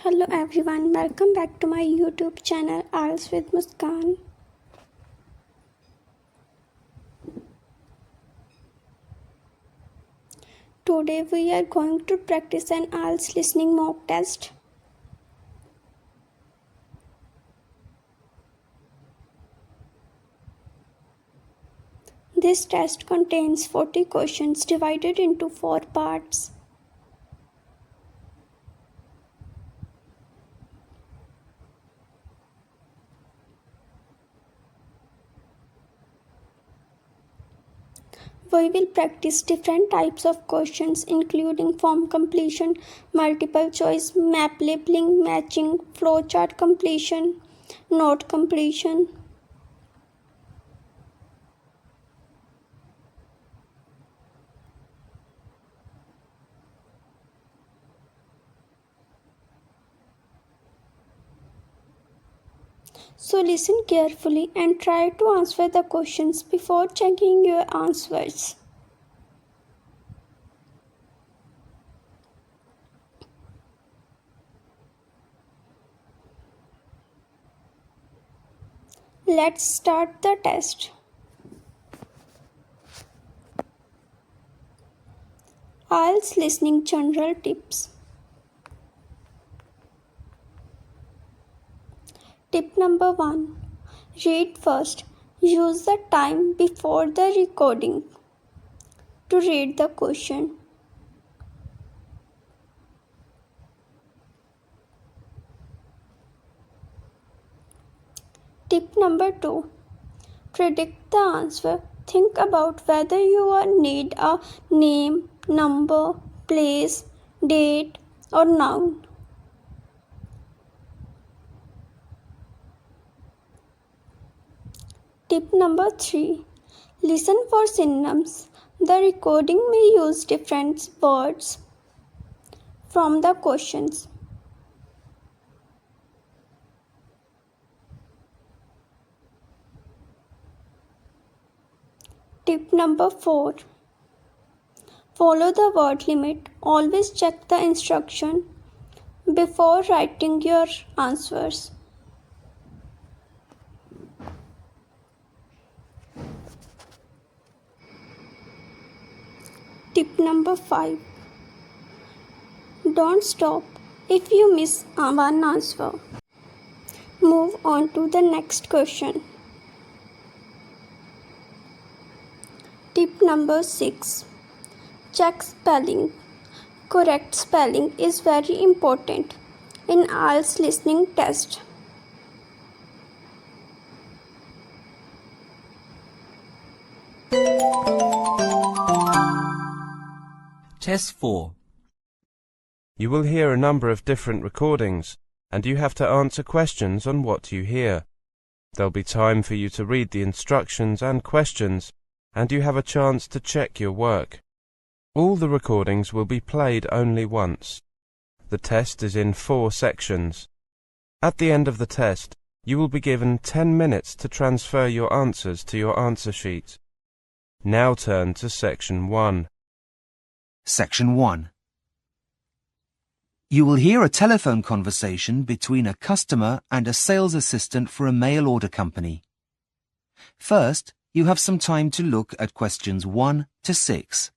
Hello everyone, welcome back to my YouTube channel IELTS with Muskan. Today we are going to practice an IELTS listening mock test. This test contains 40 questions divided into 4 parts. We will practice different types of questions including form completion, multiple choice, map labeling, matching, flowchart completion, note completion. So listen carefully and try to answer the questions before checking your answers. Let's start the test. IELTS listening general tips. Tip number 1. Read first. Use the time before the recording to read the question. Tip number 2. Predict the answer. Think about whether you need a name, number, place, date, or noun. Tip number 3. Listen for synonyms. The recording may use different words from the questions. Tip number 4. Follow the word limit. Always check the instruction before writing your answers. Tip number 5. Don't stop if you miss one answer. Move on to the next question. Tip number 6. Check spelling. Correct spelling is very important in IELTS listening test. Test 4. You will hear a number of different recordings, and you have to answer questions on what you hear. There'll be time for you to read the instructions and questions, and you have a chance to check your work. All the recordings will be played only once. The test is in 4 sections. At the end of the test, you will be given 10 minutes to transfer your answers to your answer sheet. Now turn to Section 1. Section 1. You will hear a telephone conversation between a customer and a sales assistant for a mail order company. First, you have some time to look at questions 1 to 6.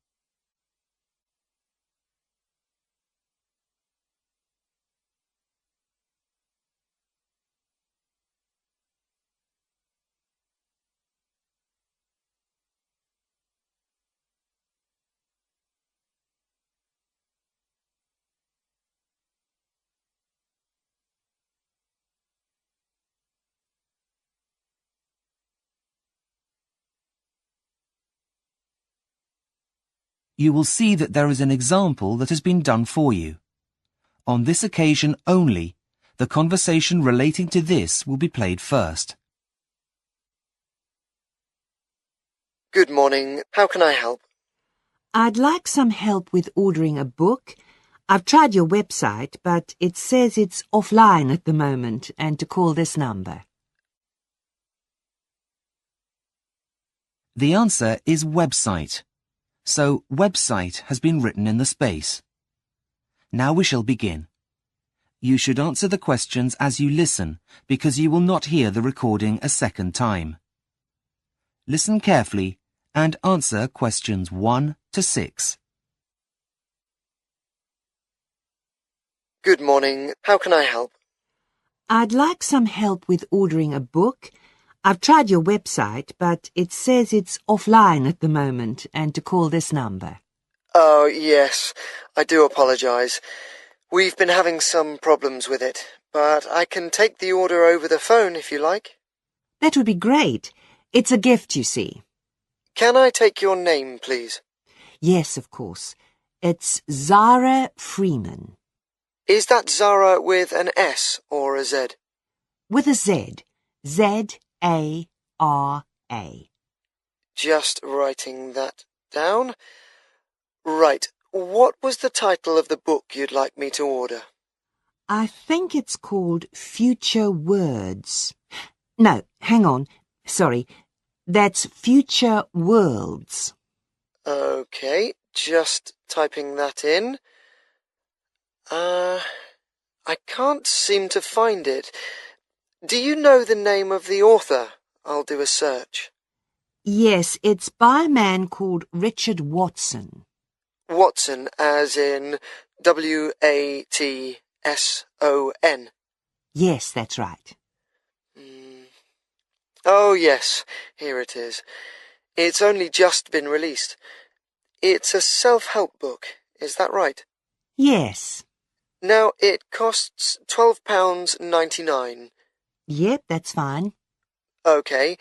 You will see that there is an example that has been done for you. On this occasion only, the conversation relating to this will be played first. Good morning. How can I help? I'd like some help with ordering a book. I've tried your website, but it says it's offline at the moment and to call this number. The answer is website. So website has been written in the space. Now we shall begin. You should answer the questions as you listen because you will not hear the recording a second time. Listen carefully and answer questions 1 to 6. Good morning. How can I help? I'd like some help with ordering a book. I've tried your website, but it says it's offline at the moment and to call this number. Oh, yes. I do apologize. We've been having some problems with it, but I can take the order over the phone if you like. That would be great. It's a gift, you see. Can I take your name, please? Yes, of course. It's Zara Freeman. Is that Zara with an S or a Z? With a Z. Z-A-R-A. Just writing that down. Right. What was the title of the book you'd like me to order? I think it's called Future Words. No, hang on. Sorry. That's Future Worlds. Okay, just typing that in. I can't seem to find it. Do you know the name of the author? I'll do a search. Yes, it's by a man called Richard Watson. Watson, as in W-A-T-S-O-N. Yes, that's right. Oh, yes, here it is. It's only just been released. It's a self-help book, is that right? Yes. Now, it costs £12.99. Yep, that's fine. Okay.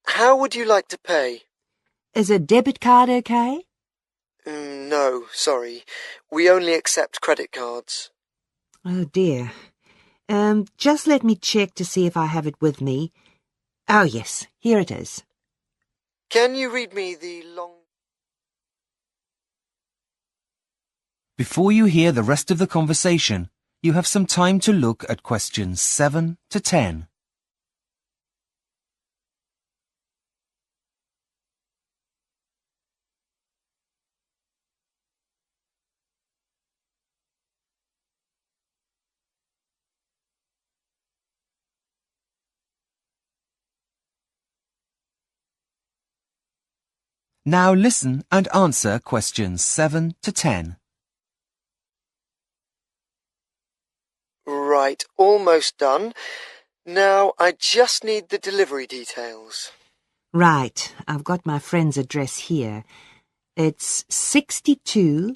How would you like to pay? Is a debit card okay? No, sorry. We only accept credit cards. Oh, dear. Just let me check to see if I have it with me. Oh, yes, here it is. Can you read me the long... Before you hear the rest of the conversation, you have some time to look at questions 7 to 10. Now listen and answer questions 7 to 10. Right, almost done. Now I just need the delivery details. Right, I've got my friend's address here. It's 62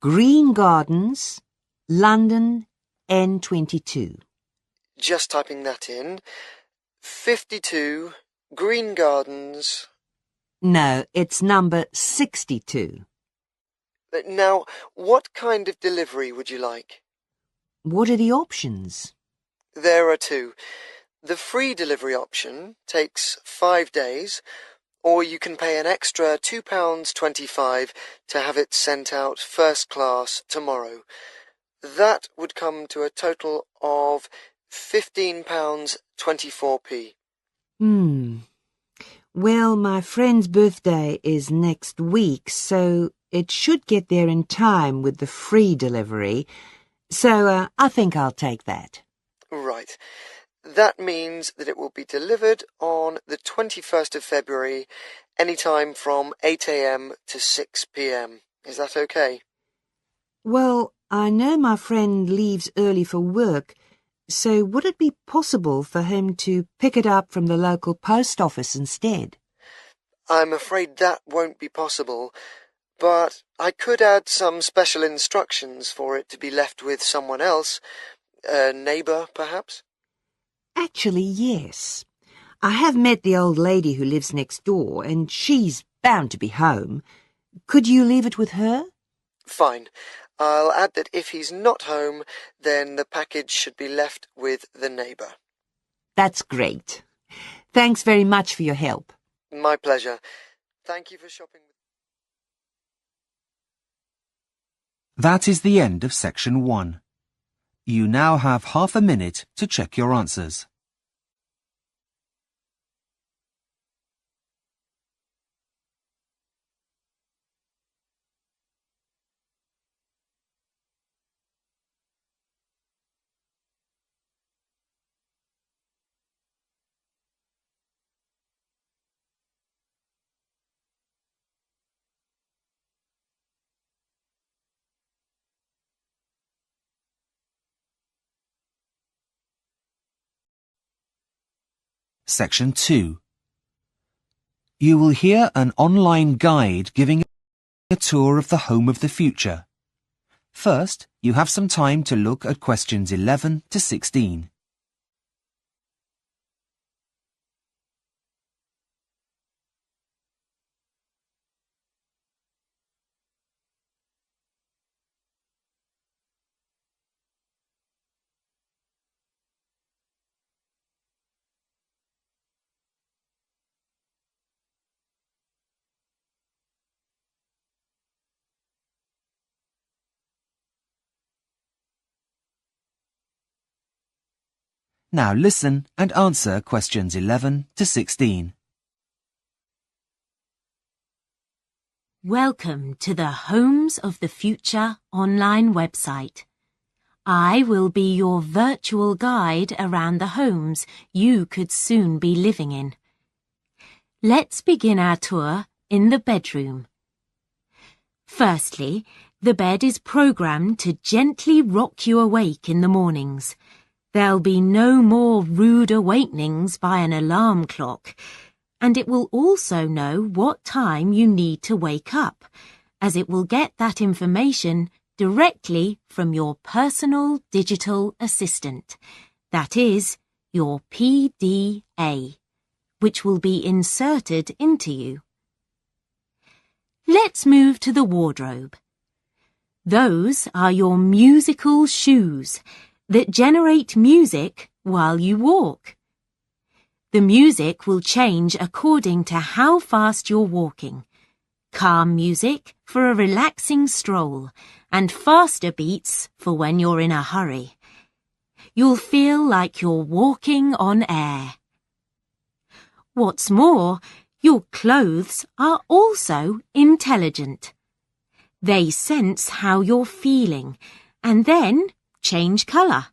Green Gardens, London, N22. Just typing that in. 52 Green Gardens. No, it's number 62. Now, what kind of delivery would you like? What are the options? There are two. The free delivery option takes 5 days, or you can pay an extra £2.25 to have it sent out first class tomorrow. That would come to a total of £15.24p. Well, my friend's birthday is next week, so it should get there in time with the free delivery. So, I think I'll take that. Right. That means that it will be delivered on the 21st of February, any time from 8 a.m. to 6 p.m. Is that okay? Well, I know my friend leaves early for work, so would it be possible for him to pick it up from the local post office instead? I'm afraid that won't be possible, but I could add some special instructions for it to be left with someone else, a neighbour, perhaps? Actually, yes. I have met the old lady who lives next door, and she's bound to be home. Could you leave it with her? Fine. I'll add that if he's not home, then the package should be left with the neighbour. That's great. Thanks very much for your help. My pleasure. Thank you for shopping with... That is the end of section 1. You now have half a minute to check your answers. Section 2. You will hear an online guide giving a tour of the home of the future. First, you have some time to look at questions 11 to 16. Now listen and answer questions 11 to 16. Welcome to the Homes of the Future online website. I will be your virtual guide around the homes you could soon be living in. Let's begin our tour in the bedroom. Firstly, the bed is programmed to gently rock you awake in the mornings. There'll be no more rude awakenings by an alarm clock, and it will also know what time you need to wake up, as it will get that information directly from your personal digital assistant, that is, your PDA, which will be inserted into you. Let's move to the wardrobe. Those are your musical shoes that generate music while you walk. The music will change according to how fast you're walking. Calm music for a relaxing stroll, and faster beats for when you're in a hurry. You'll feel like you're walking on air. What's more, your clothes are also intelligent. They sense how you're feeling, and then change colour.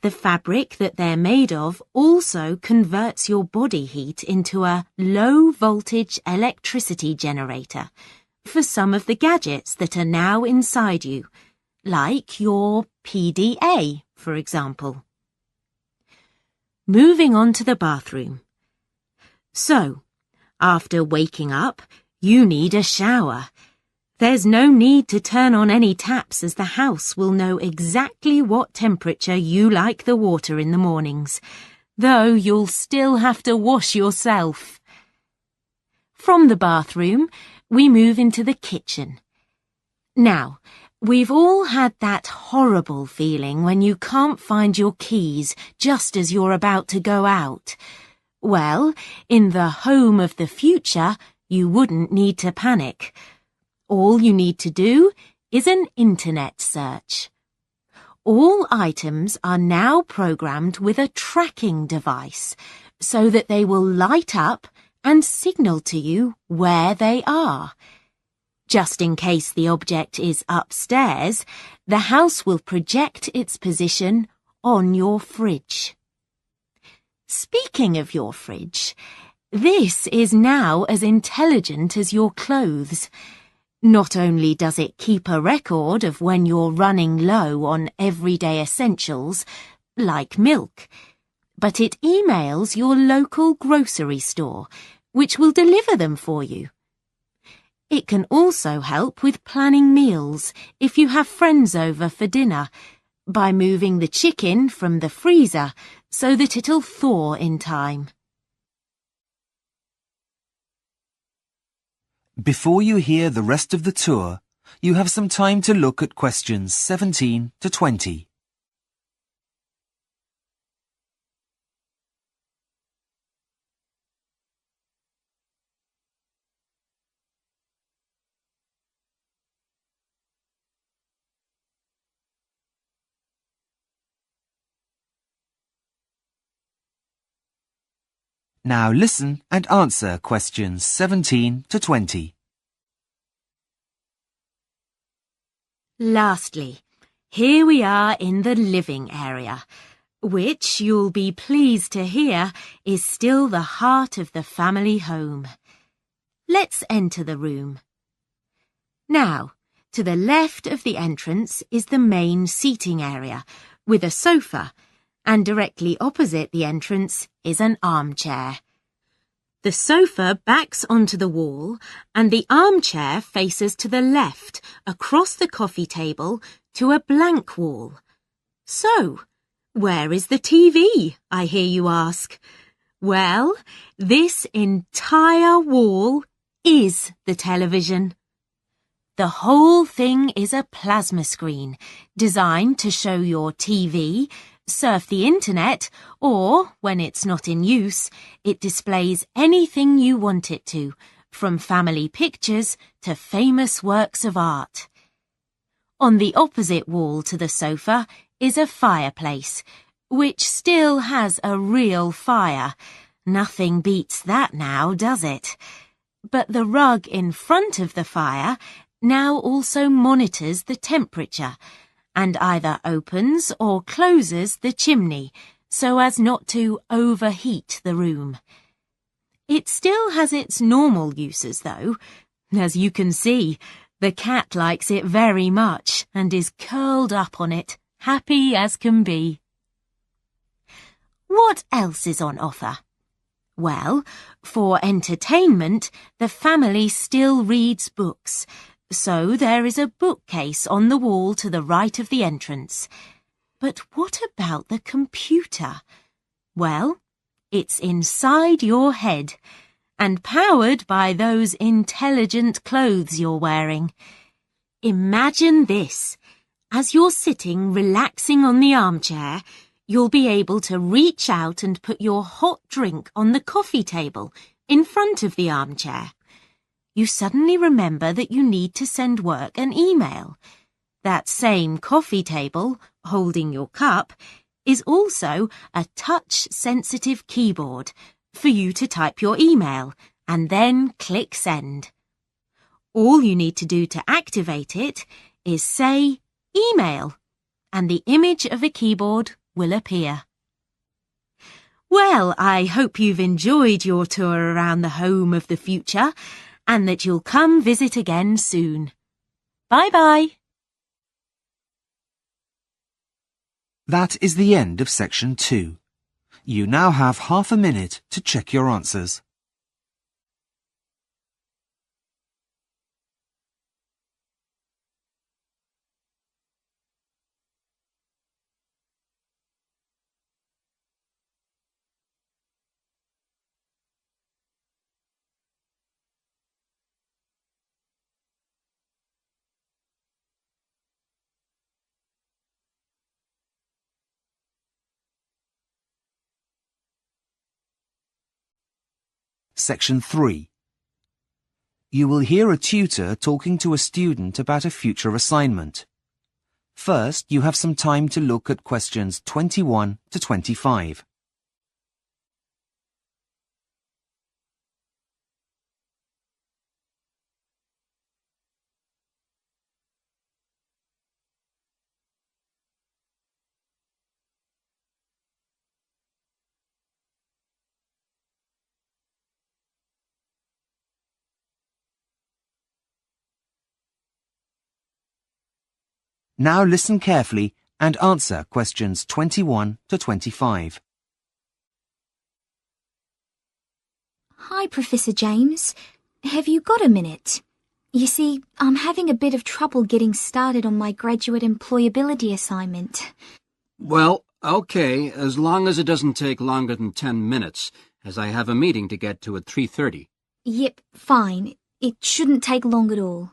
The fabric that they're made of also converts your body heat into a low-voltage electricity generator for some of the gadgets that are now inside you, like your PDA, for example. Moving on to the bathroom. So, after waking up, you need a shower. There's no need to turn on any taps, as the house will know exactly what temperature you like the water in the mornings, though you'll still have to wash yourself. From the bathroom, we move into the kitchen. Now, we've all had that horrible feeling when you can't find your keys just as you're about to go out. Well, in the home of the future, you wouldn't need to panic. All you need to do is an internet search. All items are now programmed with a tracking device so that they will light up and signal to you where they are. Just in case the object is upstairs, the house will project its position on your fridge. Speaking of your fridge, this is now as intelligent as your clothes. Not only does it keep a record of when you're running low on everyday essentials, like milk, but it emails your local grocery store, which will deliver them for you. It can also help with planning meals if you have friends over for dinner, by moving the chicken from the freezer so that it'll thaw in time. Before you hear the rest of the tour, you have some time to look at questions 17 to 20. Now listen and answer questions 17 to 20. Lastly, here we are in the living area, which you'll be pleased to hear is still the heart of the family home. Let's enter the room. Now, to the left of the entrance is the main seating area, with a sofa, and directly opposite the entrance is an armchair. The sofa backs onto the wall, and the armchair faces to the left, across the coffee table, to a blank wall. So, where is the TV, I hear you ask? Well, this entire wall is the television. The whole thing is a plasma screen, designed to show your TV, surf the internet, or, when it's not in use, it displays anything you want it to, from family pictures to famous works of art. On the opposite wall to the sofa is a fireplace, which still has a real fire. Nothing beats that now, does it? But the rug in front of the fire now also monitors the temperature, and either opens or closes the chimney so as not to overheat the room. It still has its normal uses, though. As you can see, the cat likes it very much and is curled up on it, happy as can be. What else is on offer? Well, for entertainment, the family still reads books. So there is a bookcase on the wall to the right of the entrance. But what about the computer? Well, it's inside your head and powered by those intelligent clothes you're wearing. Imagine this. As you're sitting relaxing on the armchair, you'll be able to reach out and put your hot drink on the coffee table in front of the armchair. You suddenly remember that you need to send work an email. That same coffee table, holding your cup, is also a touch-sensitive keyboard for you to type your email and then click send. All you need to do to activate it is say email, and the image of a keyboard will appear. Well, I hope you've enjoyed your tour around the home of the future, and that you'll come visit again soon. Bye-bye. That is the end of section 2. You now have half a minute to check your answers. Section 3. You will hear a tutor talking to a student about a future assignment. First, you have some time to look at questions 21 to 25. Now listen carefully and answer questions 21 to 25. Hi, Professor James. Have you got a minute? You see, I'm having a bit of trouble getting started on my graduate employability assignment. Well, okay, as long as it doesn't take longer than 10 minutes, as I have a meeting to get to at 3:30. Yep, fine. It shouldn't take long at all.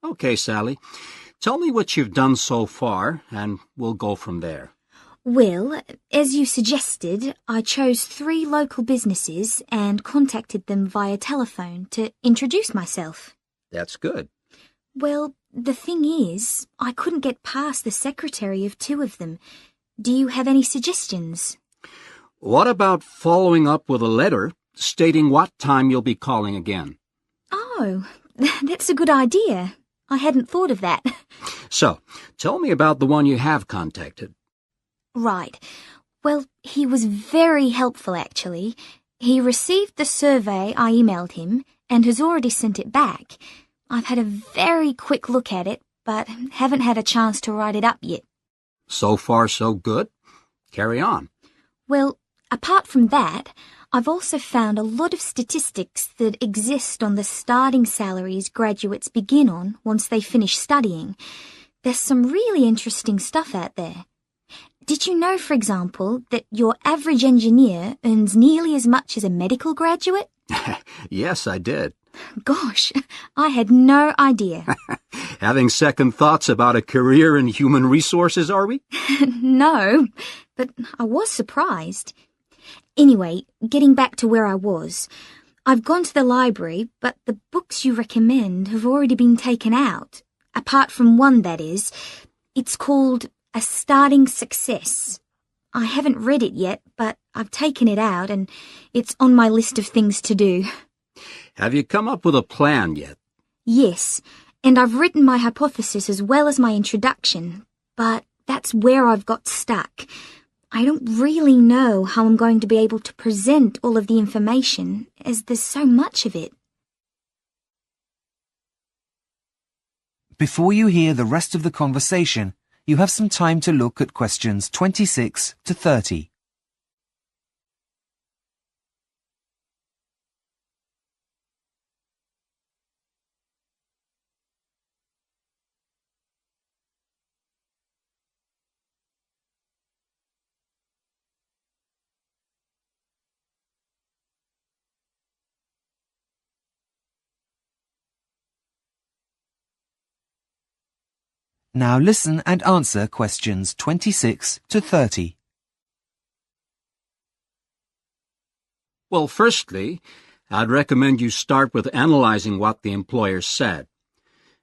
Okay, Sally. Tell me what you've done so far, and we'll go from there. Well, as you suggested, I chose 3 local businesses and contacted them via telephone to introduce myself. That's good. Well, the thing is, I couldn't get past the secretary of 2 of them. Do you have any suggestions? What about following up with a letter stating what time you'll be calling again? Oh, that's a good idea. I hadn't thought of that. So, tell me about the one you have contacted. Right. Well, he was very helpful, actually. He received the survey I emailed him and has already sent it back. I've had a very quick look at it, but haven't had a chance to write it up yet. So far, so good. Carry on. Well, apart from that, I've also found a lot of statistics that exist on the starting salaries graduates begin on once they finish studying. There's some really interesting stuff out there. Did you know, for example, that your average engineer earns nearly as much as a medical graduate? Yes, I did. Gosh, I had no idea. Having second thoughts about a career in human resources, are we? No, but I was surprised. Anyway, getting back to where I was, I've gone to the library, but the books you recommend have already been taken out. Apart from one, that is. It's called A Starting Success. I haven't read it yet, but I've taken it out and it's on my list of things to do. Have you come up with a plan yet? Yes, and I've written my hypothesis as well as my introduction, but that's where I've got stuck. I don't really know how I'm going to be able to present all of the information, as there's so much of it. Before you hear the rest of the conversation, you have some time to look at questions 26 to 30. Now listen and answer questions 26 to 30. Well, firstly, I'd recommend you start with analyzing what the employer said.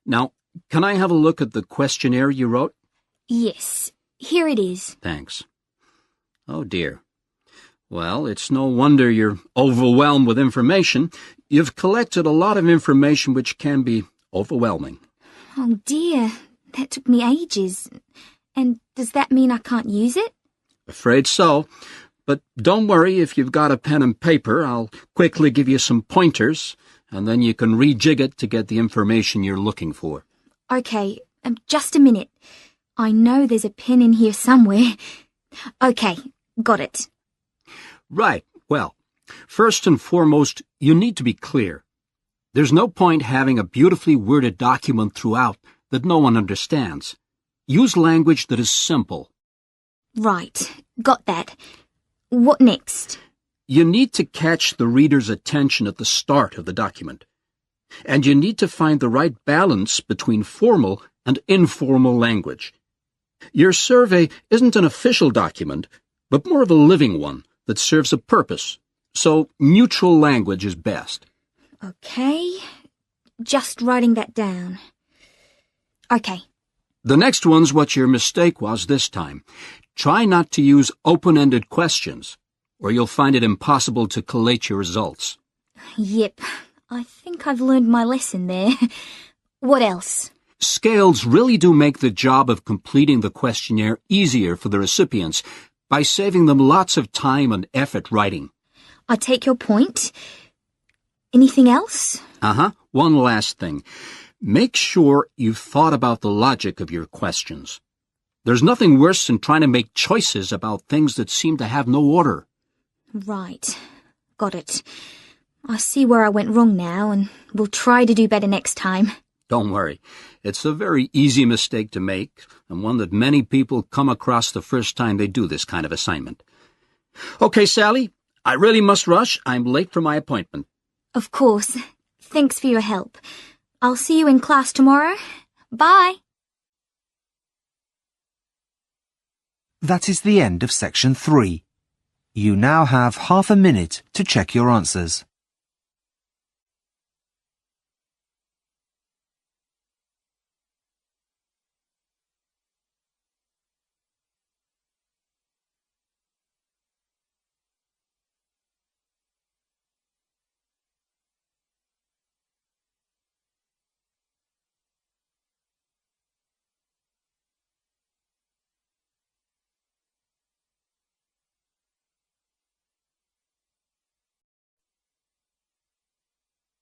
Now, can I have a look at the questionnaire you wrote? Yes, here it is. Thanks. Oh, dear. Well, it's no wonder you're overwhelmed with information. You've collected a lot of information which can be overwhelming. Oh dear, that took me ages. And does that mean I can't use it? Afraid so. But don't worry, if you've got a pen and paper, I'll quickly give you some pointers, and then you can rejig it to get the information you're looking for. Okay, just a minute. I know there's a pen in here somewhere. Okay, got it. Right. Well, first and foremost, you need to be clear. There's no point having a beautifully worded document throughout that no one understands. Use language that is simple. Right, got that. What next? You need to catch the reader's attention at the start of the document. And you need to find the right balance between formal and informal language. Your survey isn't an official document, but more of a living one that serves a purpose. So neutral language is best. Okay, just writing that down. Okay. The next one's what your mistake was this time. Try not to use open-ended questions, or you'll find it impossible to collate your results. Yep, I think I've learned my lesson there. What else? Scales really do make the job of completing the questionnaire easier for the recipients by saving them lots of time and effort writing. I take your point. Anything else? One last thing. Make sure you've thought about the logic of your questions. There's nothing worse than trying to make choices about things that seem to have no order. Right. Got it. I see where I went wrong now, and we'll try to do better next time. Don't worry. It's a very easy mistake to make, and one that many people come across the first time they do this kind of assignment. Okay, Sally, I really must rush. I'm late for my appointment. Of course. Thanks for your help. I'll see you in class tomorrow. Bye. That is the end of section 3. You now have half a minute to check your answers.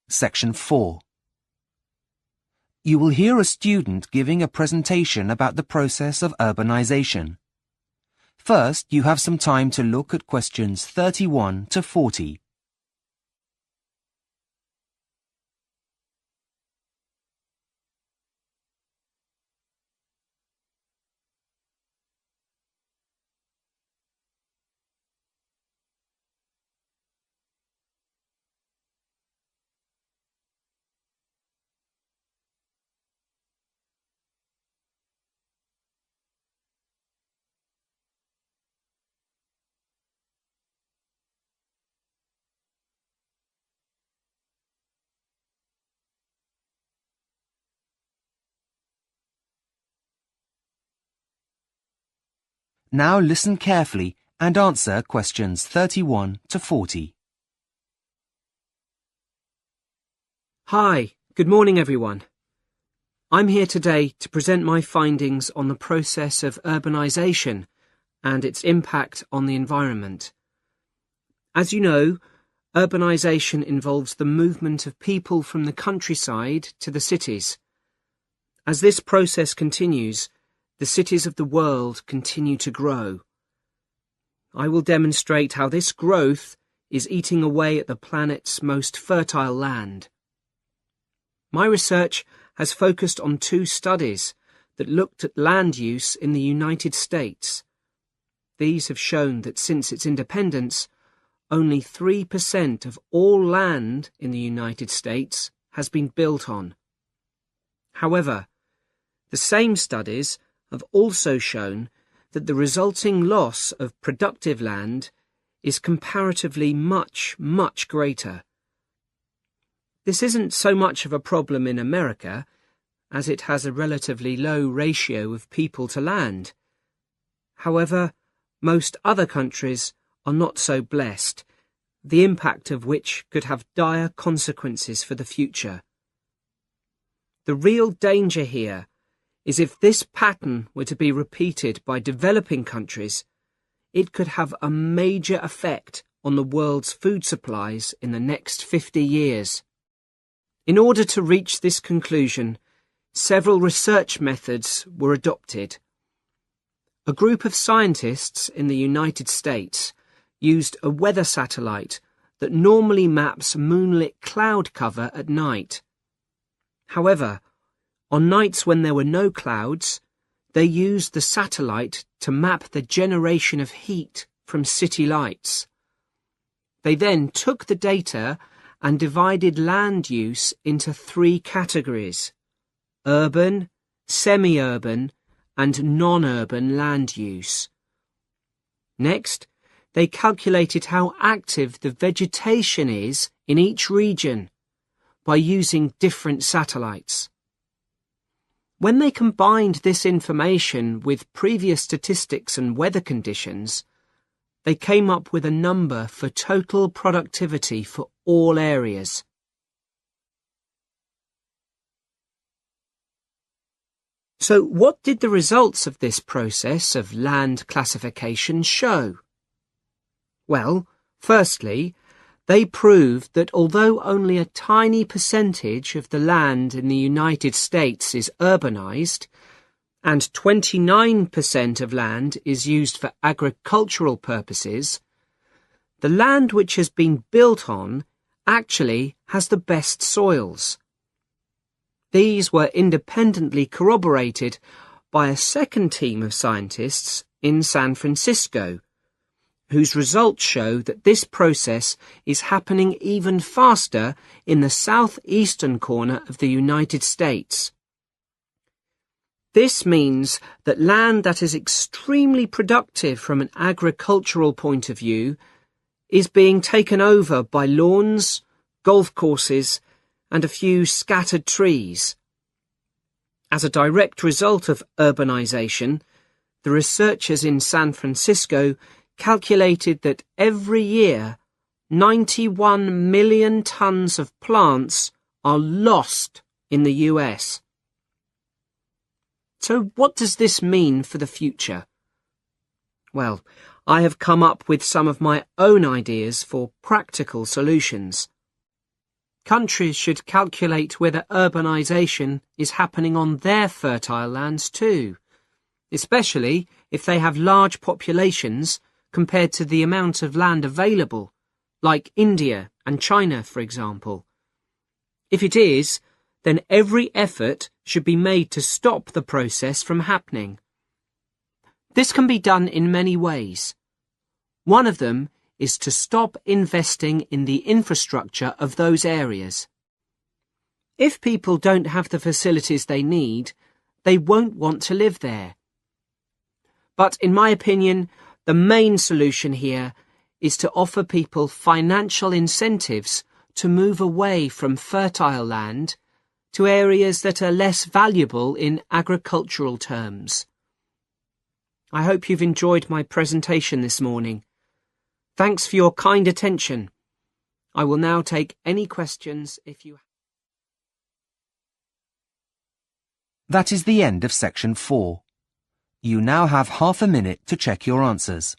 Section 4. You will hear a student giving a presentation about the process of urbanization. First, you have some time to look at questions 31 to 40. Now listen carefully and answer questions 31 to 40. Hi, good morning everyone. I'm here today to present my findings on the process of urbanisation and its impact on the environment. As you know, urbanisation involves the movement of people from the countryside to the cities. As this process continues, the cities of the world continue to grow. I will demonstrate how this growth is eating away at the planet's most fertile land. My research has focused on 2 studies that looked at land use in the United States. These have shown that since its independence, only 3% of all land in the United States has been built on. However, the same studies have also shown that the resulting loss of productive land is comparatively much greater. This isn't so much of a problem in America, as it has a relatively low ratio of people to land. However, most other countries are not so blessed, the impact of which could have dire consequences for the future. The real danger here is if this pattern were to be repeated by developing countries, it could have a major effect on the world's food supplies in the next 50 years. In order to reach this conclusion, several research methods were adopted. A group of scientists in the United States used a weather satellite that normally maps moonlit cloud cover at night. However, on nights when there were no clouds, they used the satellite to map the generation of heat from city lights. They then took the data and divided land use into 3 categories: urban, semi-urban, and non-urban land use. Next, they calculated how active the vegetation is in each region by using different satellites. When they combined this information with previous statistics and weather conditions, they came up with a number for total productivity for all areas. So what did the results of this process of land classification show? Well, firstly, they proved that although only a tiny percentage of the land in the United States is urbanized, and 29% of land is used for agricultural purposes, the land which has been built on actually has the best soils. These were independently corroborated by a second team of scientists in San Francisco, whose results show that this process is happening even faster in the southeastern corner of the United States. This means that land that is extremely productive from an agricultural point of view is being taken over by lawns, golf courses, and a few scattered trees. As a direct result of urbanization, the researchers in San Francisco calculated that every year 91 million tons of plants are lost in the US. So what does this mean for the future? Well, I have come up with some of my own ideas for practical solutions. Countries should calculate whether urbanization is happening on their fertile lands too, especially if they have large populations compared to the amount of land available, like India and China, for example. If it is, then every effort should be made to stop the process from happening. This can be done in many ways. One of them is to stop investing in the infrastructure of those areas. If people don't have the facilities they need, they won't want to live there. But in my opinion, the main solution here is to offer people financial incentives to move away from fertile land to areas that are less valuable in agricultural terms. I hope you've enjoyed my presentation this morning. Thanks for your kind attention. I will now take any questions if you have. That is the end of section 4. You now have half a minute to check your answers.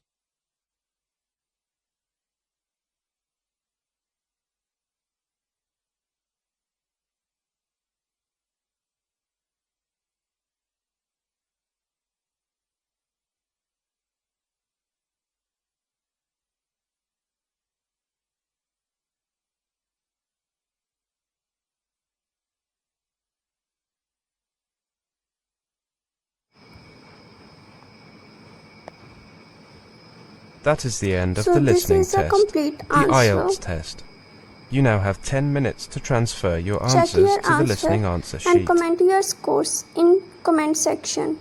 That is the end of So the this listening is a test, complete the answer. IELTS test. You now have 10 minutes to transfer your Check answers your to the answer listening answer and sheet. comment your scores in comment section.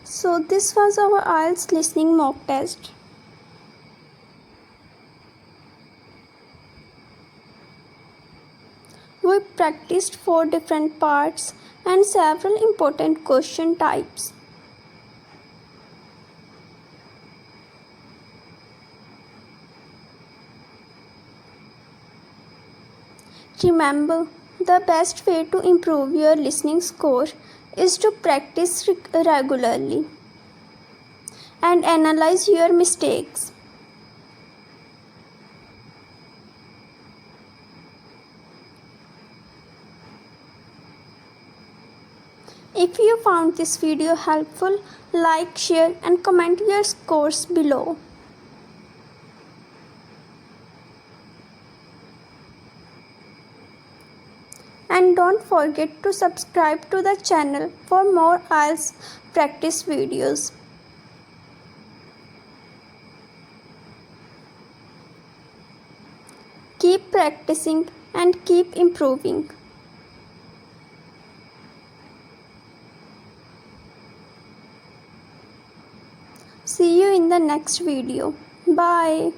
So this was our IELTS listening mock test. We practiced 4 different parts and several important question types. Remember, the best way to improve your listening score is to practice regularly and analyze your mistakes. If you found this video helpful, like, share and comment your scores below. And don't forget to subscribe to the channel for more IELTS practice videos. Keep practicing and keep improving. See you in the next video. Bye.